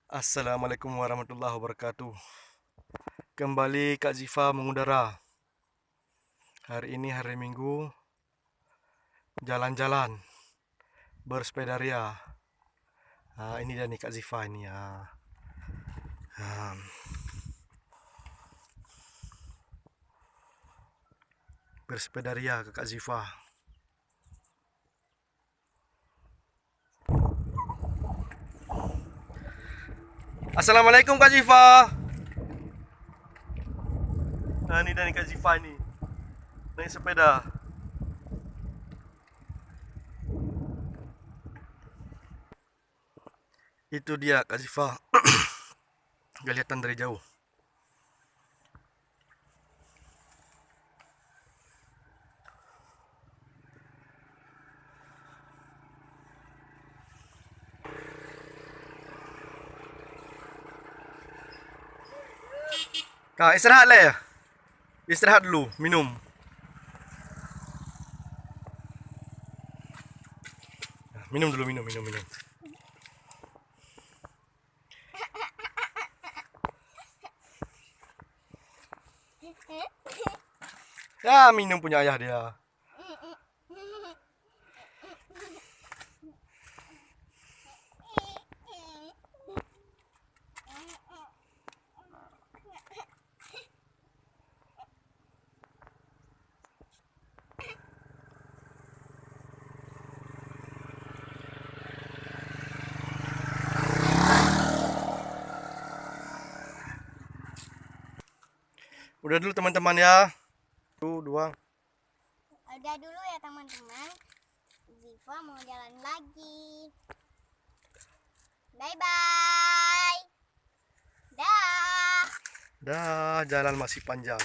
Assalamualaikum warahmatullahi wabarakatuh. Kembali Kak Zifa mengudara. Hari ini hari Minggu, jalan-jalan, bersepeda ria. Ini dia nih Kak Zifa ini ya. Bersepeda ria ke Kak Zifa. Assalamualaikum Kak Zifa. Ini dia nih Kak Zifa ini. Naik sepeda. Itu dia Kak Zifa. Kelihatan dari jauh. Kak, istirahat lah ya. Istirahat dulu, minum. Minum dulu, minum. Ya, minum punya ayah dia. Udah dulu teman-teman ya. Tuh, dua. Udah dulu ya teman-teman. Ziva mau jalan lagi. Bye-bye. Dah. Dah, jalan masih panjang.